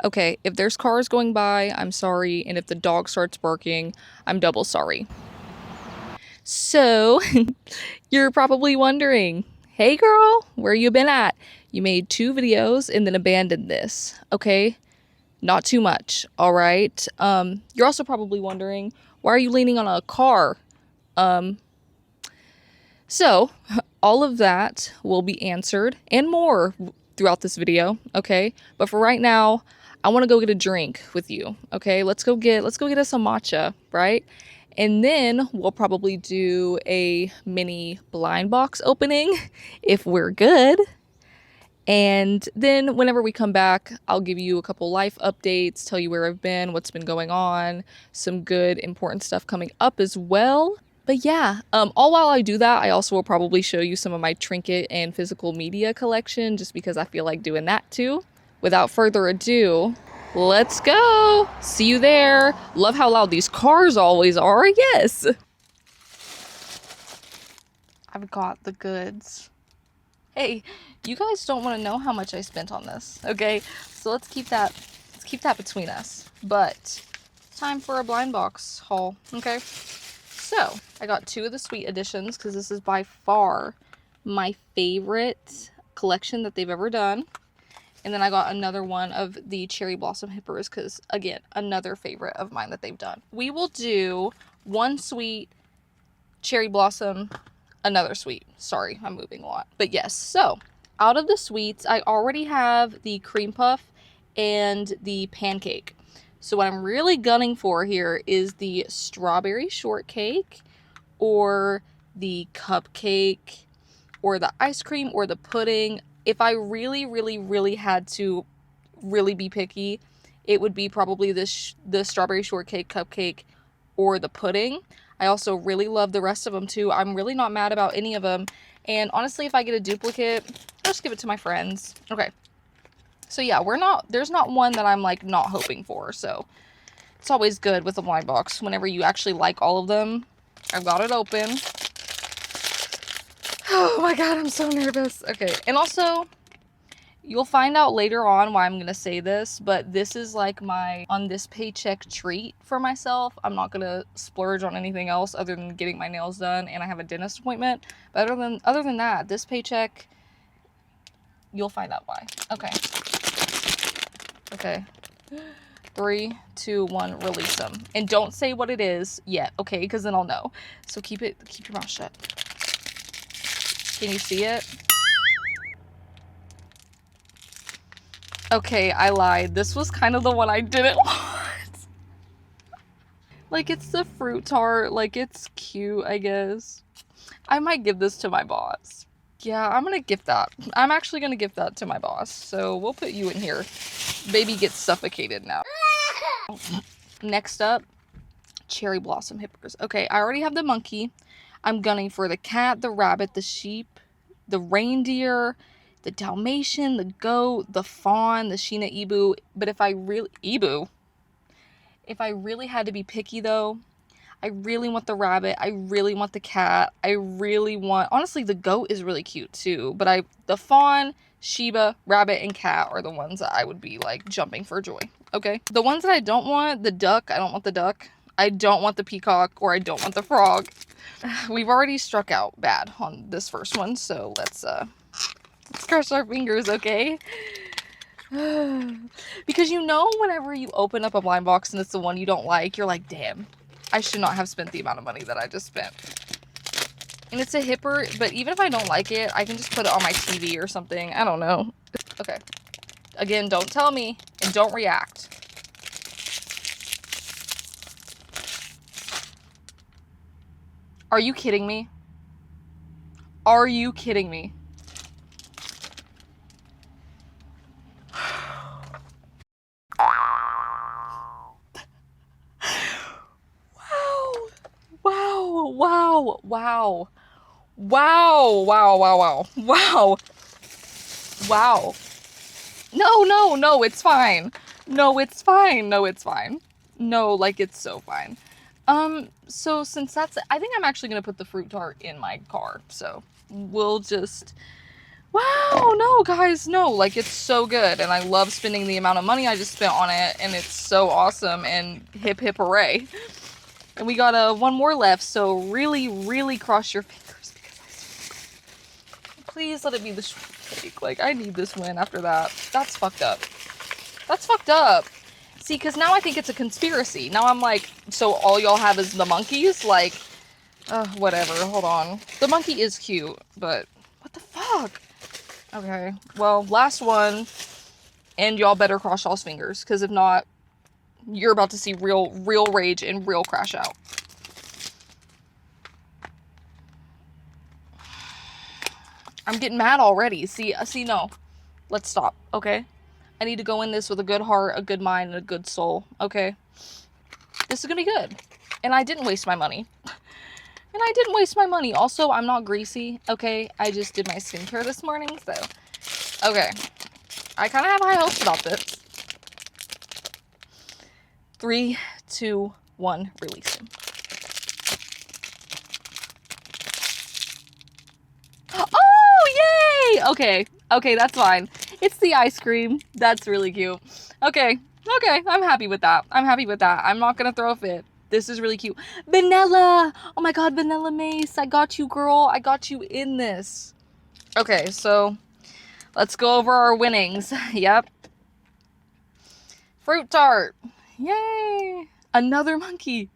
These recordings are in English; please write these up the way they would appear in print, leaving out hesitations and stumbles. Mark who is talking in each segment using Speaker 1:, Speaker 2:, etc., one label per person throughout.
Speaker 1: Okay, if there's cars going by, I'm sorry, and if the dog starts barking, I'm double sorry. So, you're probably wondering, hey girl, where you been at? You made 2 videos and then abandoned this, okay? Not too much, all right? You're also probably wondering, why are you leaning on a car? Um, so, all of that will be answered and more throughout this video, okay? But for right now, I want to go get a drink with you, okay? Let's go get us some matcha, right? And then we'll probably do a mini blind box opening if we're good. And then whenever we come back, I'll give you a couple life updates, tell you where I've been, what's been going on, some good important stuff coming up as well. But yeah, all while I do that, I also will probably show you some of my trinket and physical media collection just because I feel like doing that too. Without further ado, let's go! See you there! Love how loud these cars always are, yes! I've got the goods. Hey, you guys don't want to know how much I spent on this, okay? So let's keep that between us. But time for a blind box haul, okay? So I got 2 of the sweet editions because this is by far my favorite collection that they've ever done. And then I got another one of the cherry blossom hippers because, again, another favorite of mine that they've done. We will do 1 sweet, cherry blossom, another sweet. Sorry, I'm moving a lot. But yes, so out of the sweets, I already have the cream puff and the pancake. So what I'm really gunning for here is the strawberry shortcake or the cupcake or the ice cream or the pudding. If I really, really, really had to really be picky, it would be probably the strawberry shortcake, cupcake, or the pudding. I also really love the rest of them too. I'm really not mad about any of them. And honestly, if I get a duplicate, I'll just give it to my friends. Okay. So yeah, there's not one that I'm like not hoping for. So it's always good with a blind box whenever you actually like all of them. I've got it open. Oh my god, I'm so nervous. Okay, and also, you'll find out later on why I'm gonna say this, but this is like my on this paycheck treat for myself. I'm not gonna splurge on anything else other than getting my nails done, and I have a dentist appointment. But other than that, this paycheck, you'll find out why. Okay. Okay. 3, 2, 1, release them. And don't say what it is yet, okay? Because then I'll know. So keep your mouth shut. Can you see it? Okay, I lied. This was kind of the one I didn't want. Like, it's the fruit tart. Like, it's cute, I guess. I might give this to my boss. Yeah, I'm gonna gift that. I'm actually gonna gift that to my boss. So we'll put you in here. Baby gets suffocated now. Next up, cherry blossom hippers. Okay, I already have the monkey. I'm gunning for the cat, the rabbit, the sheep, the reindeer, the Dalmatian, the goat, the fawn, the Sheena Ibu. But if I really had to be picky though, I really want the rabbit. I really want the cat. I really want, honestly, the goat is really cute too. But the fawn, Sheba, rabbit, and cat are the ones that I would be like jumping for joy. Okay. The ones that I don't want, the duck. I don't want the duck. I don't want the peacock, or I don't want the frog. We've already struck out bad on this first one, so let's cross our fingers, okay? Because you know whenever you open up a blind box and it's the one you don't like, you're like, damn, I should not have spent the amount of money that I just spent. And it's a hipper, but even if I don't like it, I can just put it on my TV or something. I don't know. Okay. Again, don't tell me and don't react. Are you kidding me? Are you kidding me? Wow. Wow. Wow. Wow. Wow. Wow. Wow. Wow. No, it's fine. No, it's fine. No, it's fine. No, like, it's so fine. So since I think I'm actually gonna put the fruit tart in my car, so we'll just Wow, no, guys, no. Like, it's so good, and I love spending the amount of money I just spent on it, and it's so awesome, and hip hip hooray. And we got one more left, so really, really cross your fingers, because please let it be the shortcake. Like, I need this win after that. That's fucked up. That's fucked up. See, because now I think it's a conspiracy. Now I'm like, so all y'all have is the monkeys? Like, whatever, hold on. The monkey is cute, but what the fuck? Okay, well, last one, and y'all better cross y'all's fingers, because if not, you're about to see real rage and real crash out. I'm getting mad already. See, no. Let's stop, okay? I need to go in this with a good heart, a good mind, and a good soul, okay? This is gonna be good. And I didn't waste my money. Also, I'm not greasy, okay? I just did my skincare this morning, so... Okay. I kind of have high hopes about this. 3, 2, 1, release him. Oh, yay! Okay, that's fine. It's the ice cream. That's really cute. Okay, I'm happy with that. I'm not gonna throw a fit. This is really cute. Vanilla! Oh my god, Vanilla Mace. I got you, girl. I got you in this. Okay, so let's go over our winnings. Yep. Fruit tart. Yay! Another monkey.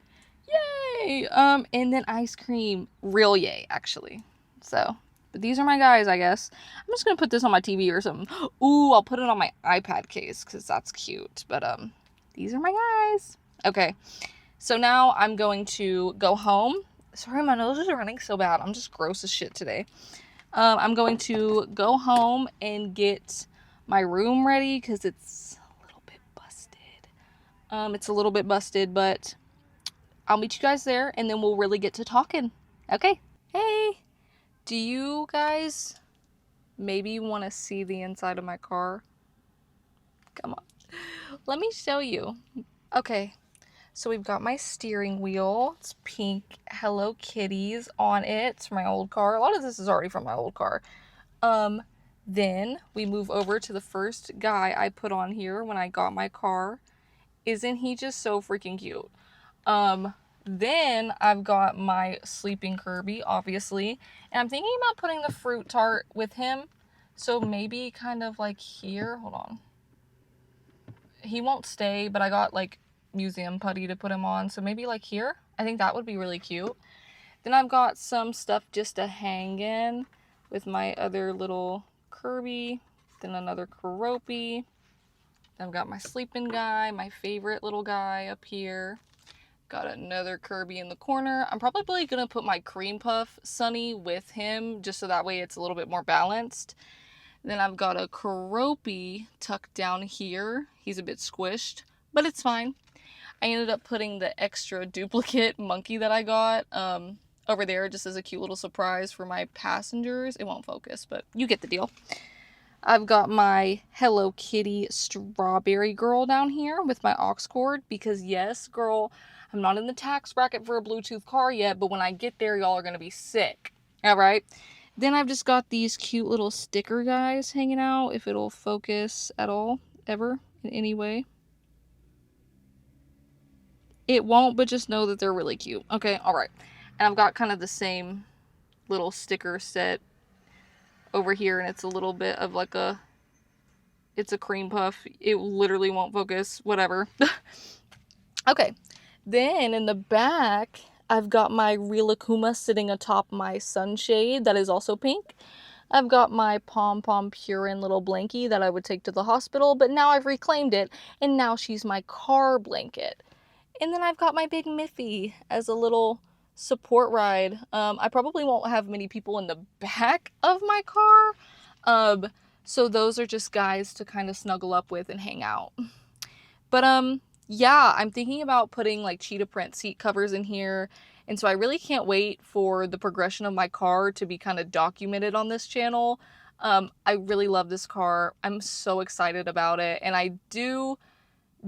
Speaker 1: Yay! And then ice cream. Real yay, actually. So, but these are my guys, I guess. I'm just gonna put this on my TV or something. Ooh, I'll put it on my iPad case, because that's cute. But, these are my guys. Okay. So now I'm going to go home. Sorry, my nose is running so bad. I'm just gross as shit today. I'm going to go home and get my room ready because it's a little bit busted. But I'll meet you guys there and then we'll really get to talking. Okay. Hey, do you guys maybe want to see the inside of my car? Come on. Let me show you. Okay. So we've got my steering wheel. It's pink Hello Kitties on it. It's from my old car. A lot of this is already from my old car. Then we move over to the first guy I put on here when I got my car. Isn't he just so freaking cute? Then I've got my sleeping Kirby, obviously. And I'm thinking about putting the fruit tart with him. So maybe kind of like here. Hold on. He won't stay, but I got like museum putty to put him on, so maybe like here. I think that would be really cute. Then I've got some stuff just to hang in with my other little Kirby, then another Keroppi. Then I've got my sleeping guy, my favorite little guy up here. Got another Kirby in the corner. I'm probably gonna put my cream puff Sunny with him just so that way it's a little bit more balanced. Then I've got a Keroppi tucked down here. He's a bit squished, but it's fine. I ended up putting the extra duplicate monkey that I got over there just as a cute little surprise for my passengers. It won't focus, but you get the deal. I've got my Hello Kitty strawberry girl down here with my aux cord because yes, girl, I'm not in the tax bracket for a Bluetooth car yet, but when I get there, y'all are going to be sick. All right. Then I've just got these cute little sticker guys hanging out, if it'll focus at all, ever, in any way. It won't, but just know that they're really cute. Okay, alright. And I've got kind of the same little sticker set over here, and it's a little bit of like it's a cream puff. It literally won't focus, whatever. Okay, then in the back, I've got my Rilakkuma sitting atop my sunshade that is also pink. I've got my Pom Pom Purin little blankie that I would take to the hospital, but now I've reclaimed it, and now she's my car blanket. And then I've got my big Miffy as a little support ride. I probably won't have many people in the back of my car. So those are just guys to kind of snuggle up with and hang out. But yeah, I'm thinking about putting like cheetah print seat covers in here. And so I really can't wait for the progression of my car to be kind of documented on this channel. I really love this car. I'm so excited about it. And I do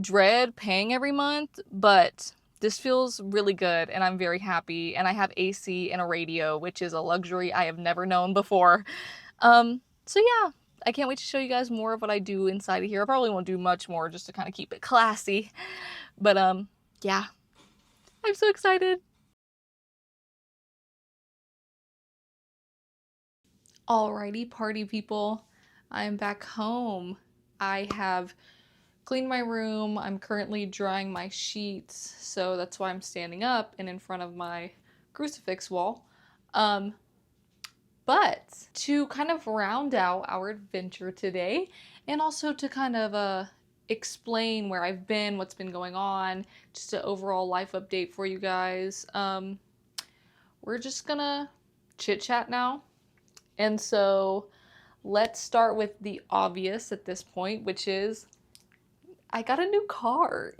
Speaker 1: dread paying every month, but this feels really good and I'm very happy. And I have AC and a radio, which is a luxury I have never known before. So yeah, I can't wait to show you guys more of what I do inside of here. I probably won't do much more just to kind of keep it classy. But yeah, I'm so excited. Alrighty, party people. I'm back home. I have cleaned my room. I'm currently drying my sheets, so that's why I'm standing up and in front of my crucifix wall. Um, but to kind of round out our adventure today, and also to kind of explain where I've been, what's been going on, just an overall life update for you guys. We're just gonna chit chat now. And so let's start with the obvious at this point, which is I got a new car.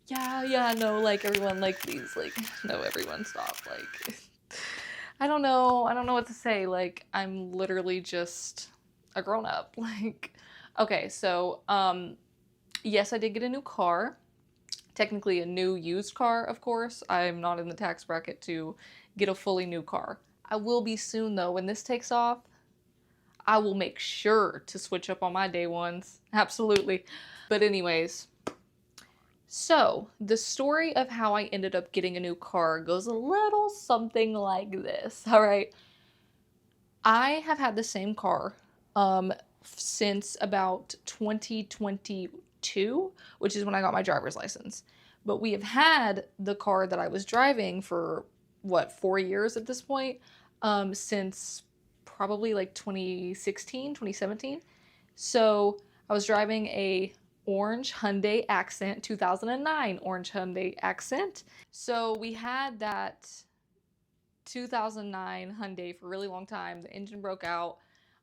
Speaker 1: Yeah, no, like everyone, like please, like no, everyone stop. Like I don't know what to say. Like I'm literally just a grown up. Like okay, so yes, I did get a new car. Technically a new used car, of course. I'm not in the tax bracket to get a fully new car. I will be soon though. When this takes off, I will make sure to switch up on my day ones. Absolutely. But anyways, so the story of how I ended up getting a new car goes a little something like this. All right. I have had the same car since about 2022, which is when I got my driver's license. But we have had the car that I was driving for what, 4 years at this point, since probably like 2016, 2017. So I was driving a orange Hyundai Accent, 2009 orange Hyundai Accent. So we had that 2009 Hyundai for a really long time. The engine broke out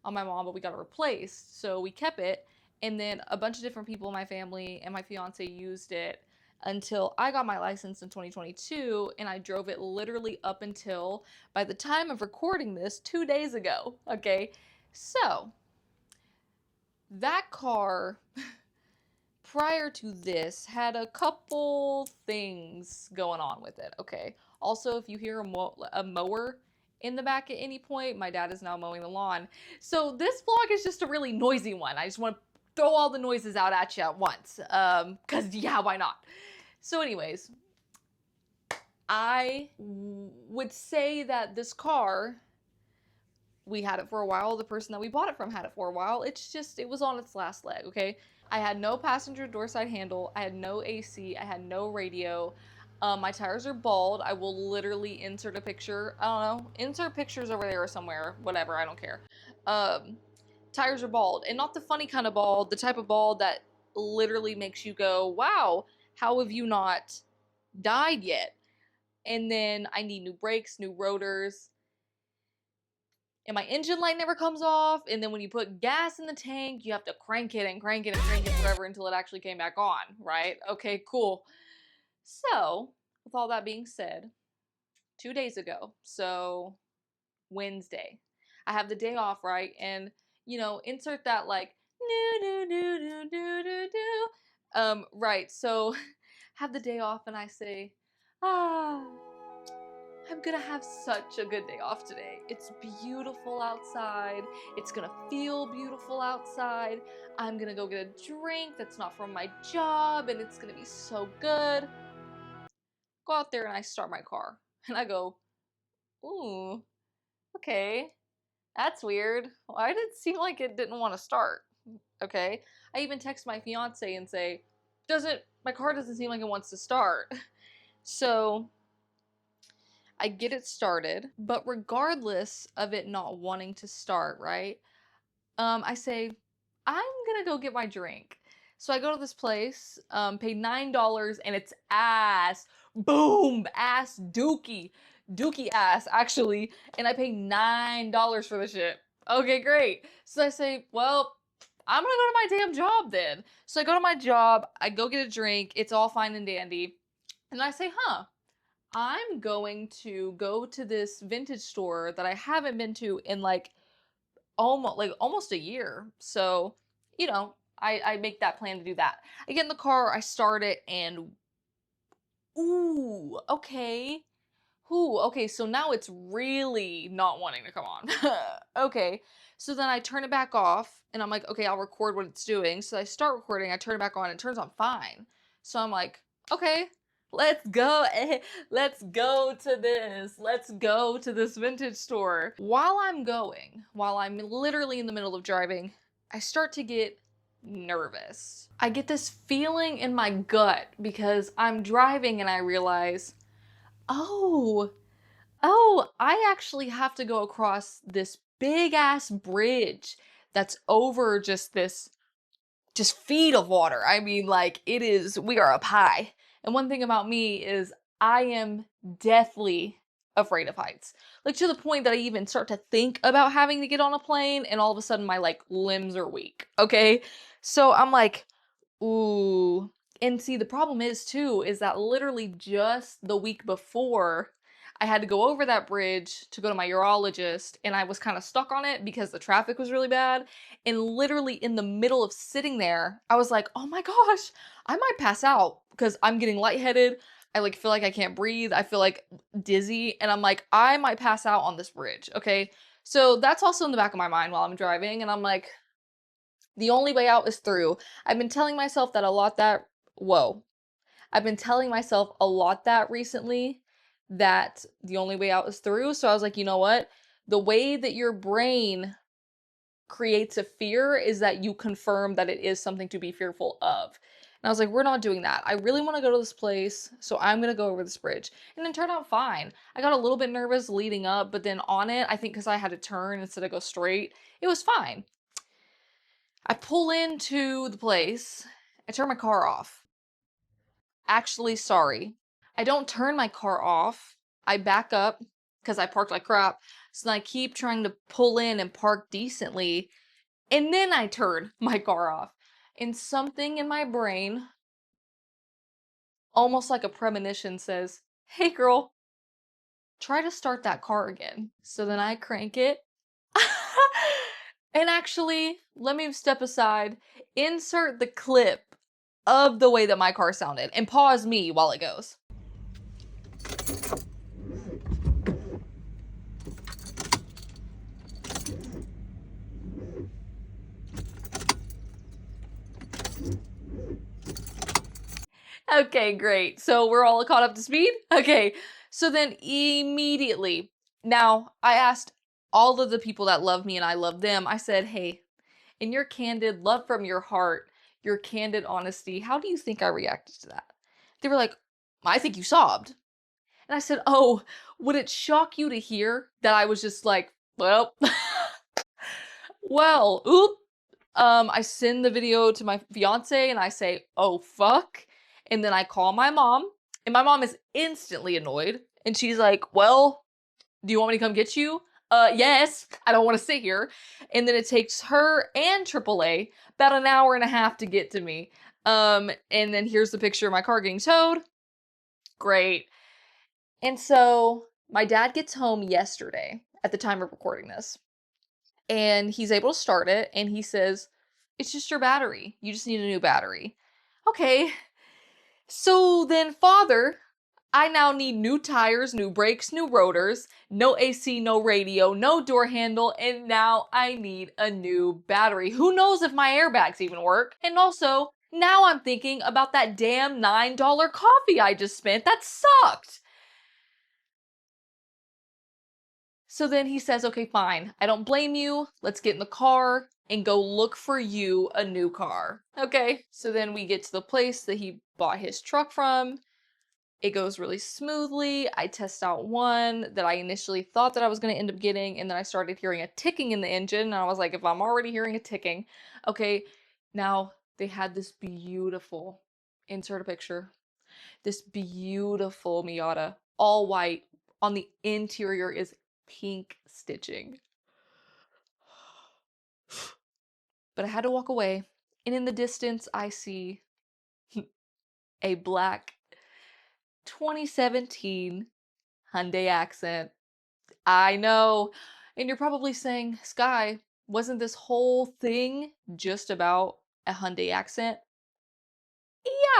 Speaker 1: on my mom, but we got it replaced. So we kept it. And then a bunch of different people in my family and my fiance used it until I got my license in 2022. And I drove it literally up until, by the time of recording this, 2 days ago. Okay. So that car, prior to this, had a couple things going on with it. Okay. Also, if you hear a mower in the back at any point, my dad is now mowing the lawn. So this vlog is just a really noisy one. I just want to throw all the noises out at you at once. Because yeah, why not? So anyways, I would say that this car, we had it for a while. The person that we bought it from had it for a while. It's just, it was on its last leg, okay? I had no passenger door side handle. I had no AC. I had no radio. My tires are bald. I will literally insert a picture. I don't know. Insert pictures over there or somewhere. Whatever. I don't care. Tires are bald. And not the funny kind of bald. The type of bald that literally makes you go, wow, how have you not died yet? And then I need new brakes, new rotors, and my engine light never comes off. And then when you put gas in the tank, you have to crank it and crank it and crank it forever until it actually came back on, right? Okay, cool. So, with all that being said, 2 days ago, so Wednesday, I have the day off, right? And, insert that like, right. So, have the day off and I say, ah. I'm gonna have such a good day off today. It's beautiful outside. It's gonna feel beautiful outside. I'm gonna go get a drink that's not from my job and it's gonna be so good. Go out there and I start my car. And I go, ooh, okay, that's weird. Why did it seem like it didn't want to start? Okay. I even text my fiance and say, my car doesn't seem like it wants to start. So I get it started, but regardless of it not wanting to start, right? I say, I'm gonna go get my drink. So I go to this place, pay $9, and it's ass, boom, ass dookie ass, actually, and I pay $9 for the shit. Okay, great. So I say, well, I'm gonna go to my damn job then. So I go to my job, I go get a drink, it's all fine and dandy, and I say, I'm going to go to this vintage store that I haven't been to in almost a year. So, I make that plan to do that. I get in the car, I start it, and ooh, okay. Ooh, okay, so now it's really not wanting to come on. Okay, so then I turn it back off and I'm like, okay, I'll record what it's doing. So I start recording, I turn it back on, it turns on fine. So I'm like, okay, let's go. Let's go to this. Let's go to this vintage store. While I'm literally in the middle of driving, I start to get nervous. I get this feeling in my gut because I'm driving and I realize, oh, I actually have to go across this big ass bridge that's over just feet of water. I mean, like, we are up high. And one thing about me is I am deathly afraid of heights. Like, to the point that I even start to think about having to get on a plane, and all of a sudden my, like, limbs are weak. Okay? So I'm like, ooh. And see, the problem is too, is that literally just the week before, I had to go over that bridge to go to my urologist, and I was kind of stuck on it because the traffic was really bad. And literally in the middle of sitting there, I was like, oh my gosh, I might pass out because I'm getting lightheaded. I like feel like I can't breathe. I feel like dizzy. And I'm like, I might pass out on this bridge. Okay. So that's also in the back of my mind while I'm driving. And I'm like, the only way out is through. I've been telling myself that a lot that, whoa. I've been telling myself a lot that recently that the only way out is through. So I was like, you know what? The way that your brain creates a fear is that you confirm that it is something to be fearful of. And I was like, we're not doing that. I really want to go to this place, so I'm going to go over this bridge. And it turned out fine. I got a little bit nervous leading up, but then on it, I think because I had to turn instead of go straight, it was fine. I pull into the place, I turn my car off. Actually, sorry. I don't turn my car off. I back up because I parked like crap. So then I keep trying to pull in and park decently. And then I turn my car off. And something in my brain, almost like a premonition, says, hey girl, try to start that car again. So then I crank it. And actually, let me step aside, insert the clip of the way that my car sounded, and pause me while it goes. Okay, great. So we're all caught up to speed? Okay. So then immediately, now I asked all of the people that love me and I love them, I said, hey, in your candid love from your heart, your candid honesty, how do you think I reacted to that? They were like, I think you sobbed. And I said, oh, would it shock you to hear that I was just like, well, well, oop. I send the video to my fiance and I say, oh, fuck. And then I call my mom, and my mom is instantly annoyed. And she's like, well, do you want me to come get you? Yes. I don't want to sit here. And then it takes her and AAA about an hour and a half to get to me. And then here's the picture of my car getting towed. Great. And so my dad gets home yesterday at the time of recording this. And he's able to start it, and he says, it's just your battery. You just need a new battery. Okay. So then, father, I now need new tires, new brakes, new rotors, no AC, no radio, no door handle, and now I need a new battery. Who knows if my airbags even work? And also, now I'm thinking about that damn $9 coffee I just spent. That sucked. So then he says, okay, fine. I don't blame you. Let's get in the car and go look for you a new car. Okay. So then we get to the place that he bought his truck from. It goes really smoothly. I test out one that I initially thought that I was going to end up getting, and then I started hearing a ticking in the engine, and I was like, if I'm already hearing a ticking, okay. Now they had this beautiful, insert a picture, this beautiful Miata, all white. On the interior is pink stitching. But I had to walk away, and in the distance I see a black 2017 Hyundai Accent. I know. And you're probably saying, Sky, wasn't this whole thing just about a Hyundai Accent?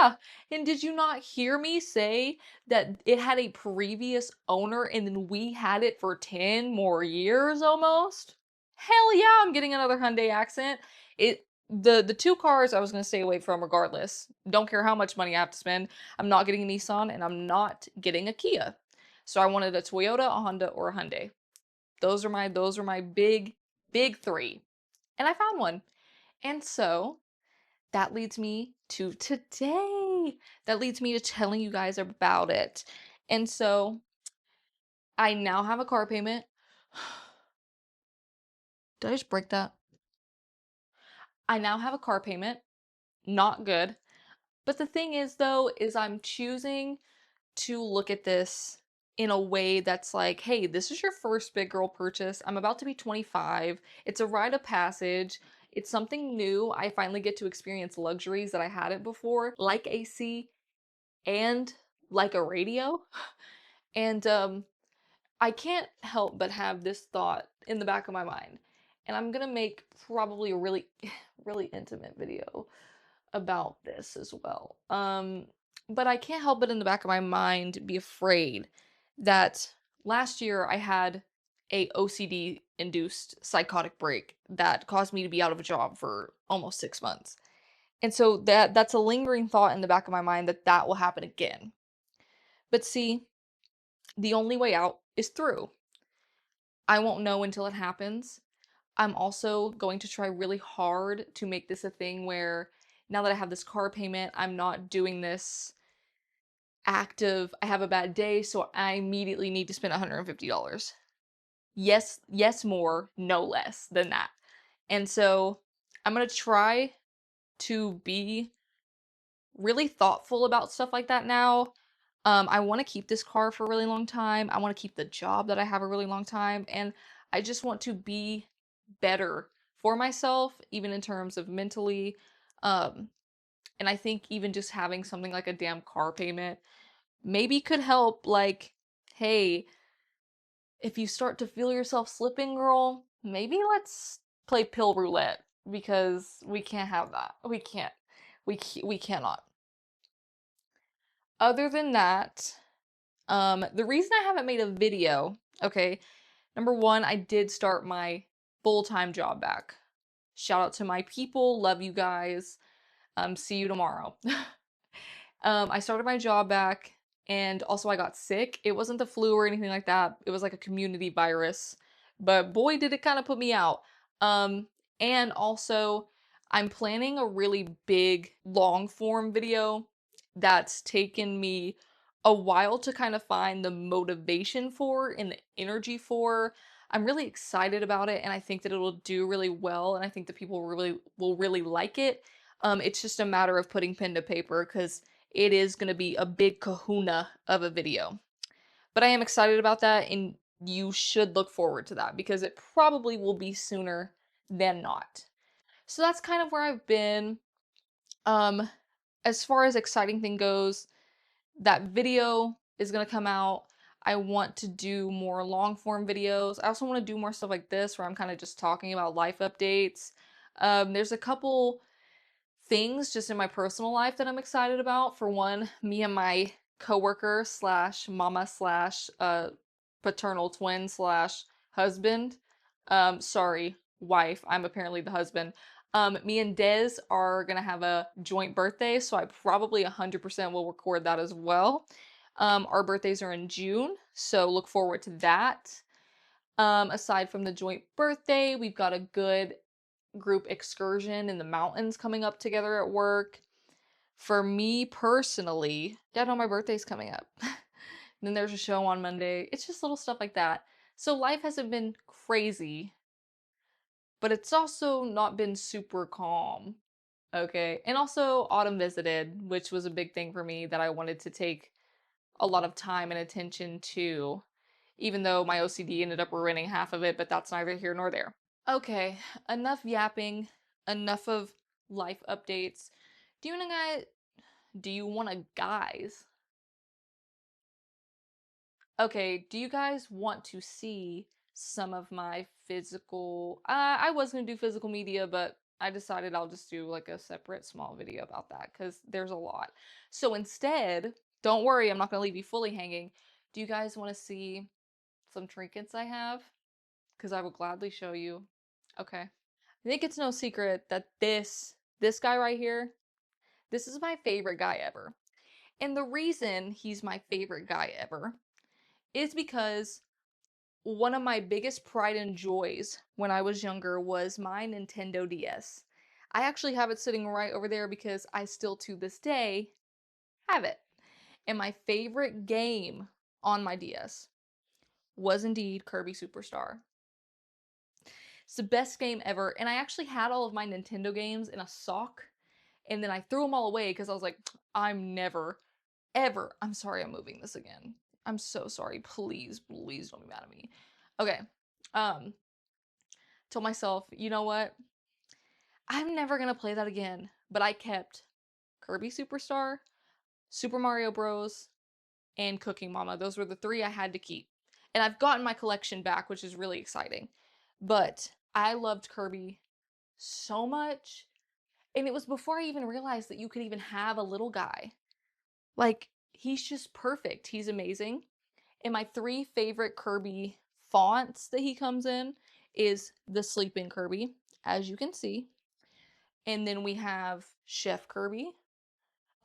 Speaker 1: Yeah. And did you not hear me say that it had a previous owner and then we had it for 10 more years almost? Hell yeah, I'm getting another Hyundai Accent. The two cars I was gonna stay away from regardless. Don't care how much money I have to spend. I'm not getting a Nissan and I'm not getting a Kia. So I wanted a Toyota, a Honda, or a Hyundai. Those are my big three. And I found one. And so that leads me to today. That leads me to telling you guys about it. And so I now have a car payment. Did I just break that? I now have a car payment. Not good. But the thing is, though, is I'm choosing to look at this in a way that's like, hey, this is your first big girl purchase. I'm about to be 25. It's a rite of passage. It's something new. I finally get to experience luxuries that I hadn't before, like AC and like a radio. And I can't help but have this thought in the back of my mind. And I'm gonna make probably a really, really intimate video about this as well. But I can't help but in the back of my mind be afraid that last year I had a OCD induced psychotic break that caused me to be out of a job for almost 6 months. And so that's a lingering thought in the back of my mind that that will happen again. But see, the only way out is through. I won't know until it happens. I'm also going to try really hard to make this a thing where now that I have this car payment, I'm not doing this active, I have a bad day, so I immediately need to spend $150. Yes, yes, more, no less than that. And so I'm going to try to be really thoughtful about stuff like that now. I want to keep this car for a really long time. I want to keep the job that I have a really long time. And I just want to be better for myself, even in terms of mentally. Um, and I think even just having something like a damn car payment maybe could help. Like, hey, if you start to feel yourself slipping, girl, maybe let's play pill roulette because we can't have that. We can't. We cannot. Other than that, the reason I haven't made a video, okay, number one, I did start my full-time job back. Shout out to my people, love you guys. See you tomorrow. I started my job back and also I got sick. It wasn't the flu or anything like that. It was like a community virus. But boy, did it kind of put me out. Um, and also I'm planning a really big long form video that's taken me a while to kind of find the motivation for and the energy for. I'm really excited about it and I think that it'll do really well and I think that people will really like it. It's just a matter of putting pen to paper because it is going to be a big kahuna of a video. But I am excited about that, and you should look forward to that because it probably will be sooner than not. So that's kind of where I've been. Um, as far as exciting thing goes, that video is going to come out. I want to do more long form videos. I also want to do more stuff like this where I'm kind of just talking about life updates. There's a couple things just in my personal life that I'm excited about. For one, me and my coworker slash mama slash paternal twin slash husband. Sorry, wife. I'm apparently the husband. Me and Des are gonna have a joint birthday, so I probably 100% will record that as well. Our birthdays are in June, so look forward to that. Aside from the joint birthday, we've got a good group excursion in the mountains coming up together at work. For me personally, yeah, no, my birthday's coming up. Then there's a show on Monday. It's just little stuff like that. So life hasn't been crazy, but it's also not been super calm. Okay. And also autumn visited, which was a big thing for me that I wanted to take a lot of time and attention to, even though my OCD ended up ruining half of it, but that's neither here nor there. Okay, enough yapping, enough of life updates. Do you want to guys? Okay, do you guys want to see some of my physical I was going to do physical media, but I decided I'll just do like a separate small video about that because there's a lot. So instead, don't worry, I'm not gonna leave you fully hanging. Do you guys want to see some trinkets I have? Because I will gladly show you. Okay. I think it's no secret that this guy right here, this is my favorite guy ever. And the reason he's my favorite guy ever is because one of my biggest pride and joys when I was younger was my Nintendo DS. I actually have it sitting right over there because I still to this day have it. And my favorite game on my DS was indeed Kirby Superstar. It's the best game ever. And I actually had all of my Nintendo games in a sock. And then I threw them all away because I was like, I'm never, ever. I'm sorry I'm moving this again. I'm so sorry. Please, please don't be mad at me. Okay. Um, Told myself, you know what? I'm never gonna play that again. But I kept Kirby Superstar, Super Mario Bros., and Cooking Mama. Those were the three I had to keep. And I've gotten my collection back, which is really exciting. But I loved Kirby so much. And it was before I even realized that you could even have a little guy. Like, he's just perfect. He's amazing. And my three favorite Kirby fonts that he comes in is the Sleeping Kirby, as you can see. And then we have Chef Kirby.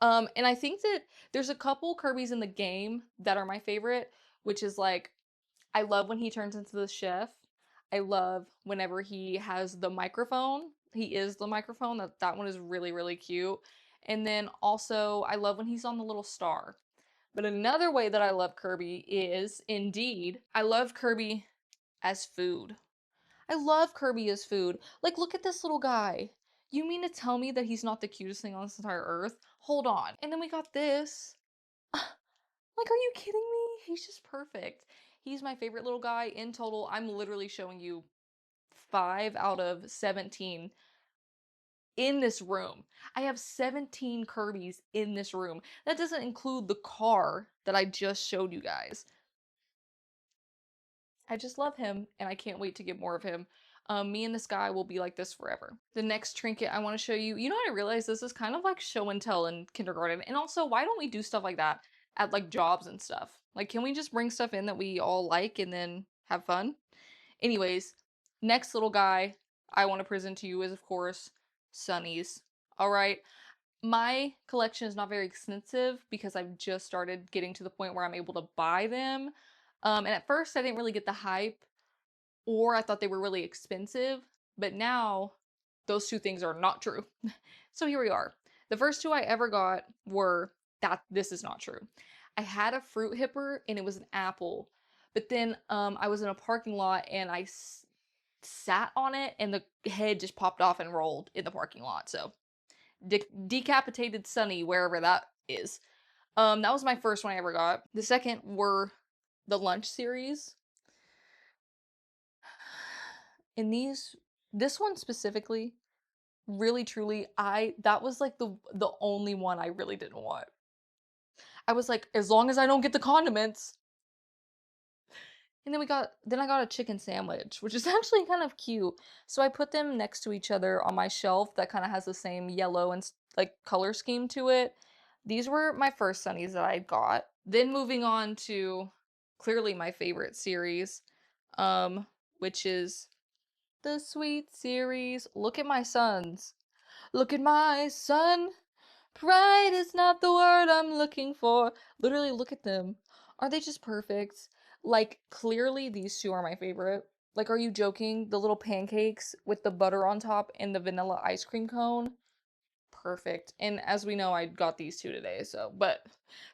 Speaker 1: And I think that there's a couple Kirby's in the game that are my favorite, which is like, I love when he turns into the chef. I love whenever he has the microphone. He is the microphone. That one is really, really cute. And then also, I love when he's on the little star. But another way that I love Kirby is, indeed, I love Kirby as food. I love Kirby as food. Like, look at this little guy. You mean to tell me that he's not the cutest thing on this entire earth? Hold on. And then we got this. Like, are you kidding me? He's just perfect. He's my favorite little guy. In total, I'm literally showing you 5 out of 17 in this room. I have 17 Kirby's in this room. That doesn't include the car that I just showed you guys. I just love him, and I can't wait to get more of him. Me and this guy will be like this forever. The next trinket I want to show you, you know, I realize this is kind of like show and tell in kindergarten. And also, why don't we do stuff like that at like jobs and stuff? Like, can we just bring stuff in that we all like and then have fun? Anyways, next little guy I want to present to you is, of course, Sunnies. All right. My collection is not very extensive because I've just started getting to the point where I'm able to buy them. And at first I didn't really get the hype, or I thought they were really expensive, but now those two things are not true. So here we are. The first two I ever got were that this is not true. I had a fruit hipper and it was an apple, but then I was in a parking lot and I sat on it and the head just popped off and rolled in the parking lot. So decapitated Sunny wherever that is. That was my first one I ever got. The second were the lunch series. In this one specifically, really truly, that was like the only one I really didn't want. I was like, as long as I don't get the condiments. And then I got a chicken sandwich, which is actually kind of cute. So I put them next to each other on my shelf that kind of has the same yellow and like color scheme to it. These were my first Sunnies that I got. Then moving on to clearly my favorite series, which is the Sweet series. Look at my sons. Look at my son. Pride is not the word I'm looking for. Literally, look at them. Are they just perfect? Like, clearly these two are my favorite. Like, are you joking? The little pancakes with the butter on top and the vanilla ice cream cone? Perfect. And as we know, I got these two today, so, but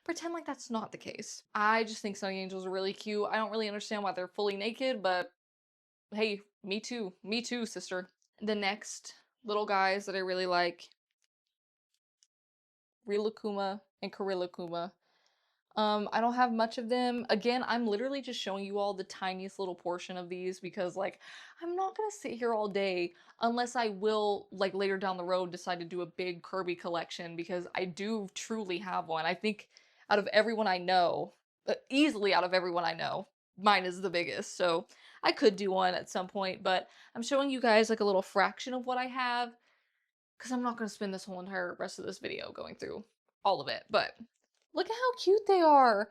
Speaker 1: pretend like that's not the case. I just think Sunny Angels are really cute. I don't really understand why they're fully naked, but hey, me too. Me too, sister. The next little guys that I really like, Rilakkuma and Karillakkuma. I don't have much of them. Again, I'm literally just showing you all the tiniest little portion of these because, like, I'm not gonna sit here all day unless I will, like, later down the road decide to do a big Kirby collection because I do truly have one. I think out of everyone I know, easily out of everyone I know, mine is the biggest. So I could do one at some point, but I'm showing you guys, like, a little fraction of what I have because I'm not going to spend this whole entire rest of this video going through all of it, but look at how cute they are.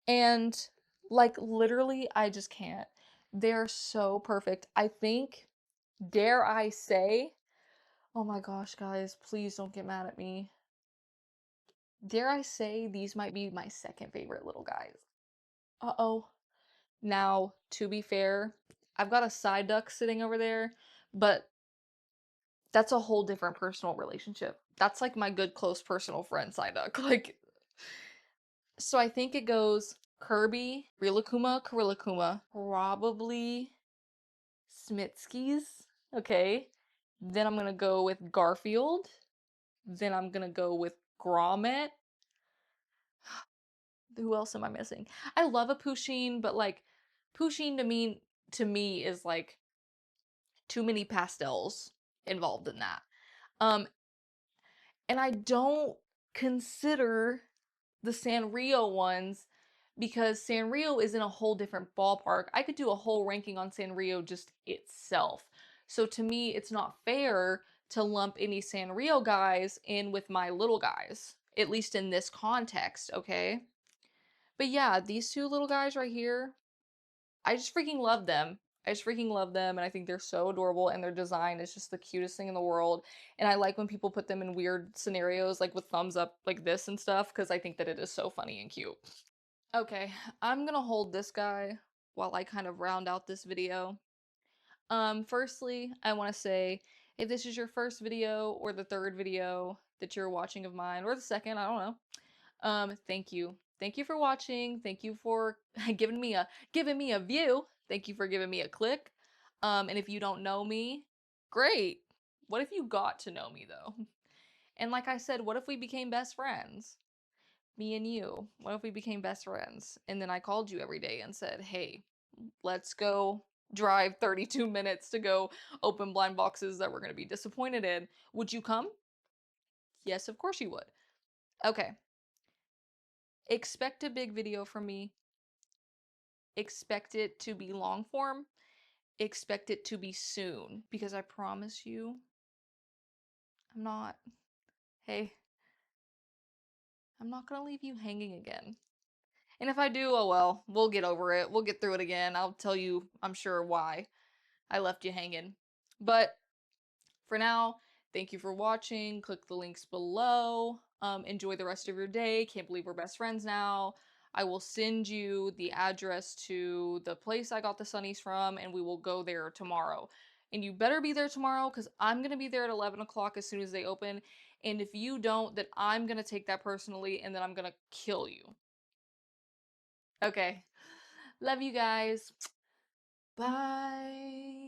Speaker 1: And like literally, I just can't. They're so perfect. I think, dare I say, oh my gosh, guys, please don't get mad at me. Dare I say these might be my second favorite little guys. Uh-oh. Now, to be fair, I've got a side duck sitting over there, but that's a whole different personal relationship. That's like my good, close, personal friend Psyduck. Like, so I think it goes Kirby, Rilakkuma, Karillakkuma, probably Smitsky's. Okay. Then I'm gonna go with Garfield. Then I'm gonna go with Grommet. Who else am I missing? I love a Pusheen, but like Pusheen to me is like too many pastels involved in that. Um, and I don't consider the Sanrio ones because Sanrio is in a whole different ballpark. I could do a whole ranking on Sanrio just itself. So to me, it's not fair to lump any Sanrio guys in with my little guys, at least in this context, okay? But yeah, these two little guys right here, I just freaking love them. I just freaking love them, and I think they're so adorable, and their design is just the cutest thing in the world. And I like when people put them in weird scenarios, like with thumbs up like this and stuff, because I think that it is so funny and cute. Okay, I'm gonna hold this guy while I kind of round out this video. Firstly, I want to say, if this is your first video or the third video that you're watching of mine, or the second, I don't know, thank you. Thank you for watching. Thank you for giving me a view. Thank you for giving me a click. And if you don't know me, great. What if you got to know me though? And like I said, what if we became best friends? Me and you. What if we became best friends? And then I called you every day and said, "Hey, let's go drive 32 minutes to go open blind boxes that we're going to be disappointed in. Would you come?" Yes, of course you would. Okay. Expect a big video from me. Expect it to be long form. Expect it to be soon, because I promise you, I'm not, hey, I'm not gonna leave you hanging again. And if I do, oh well, we'll get over it. We'll get through it again. I'll tell you, I'm sure, why I left you hanging. But for now, thank you for watching. Click the links below. Enjoy the rest of your day. Can't believe we're best friends now. I will send you the address to the place I got the sunnies from, and we will go there tomorrow. And you better be there tomorrow, because I'm going to be there at 11 o'clock as soon as they open. And if you don't, then I'm going to take that personally, and then I'm going to kill you. Okay. Love you guys. Bye.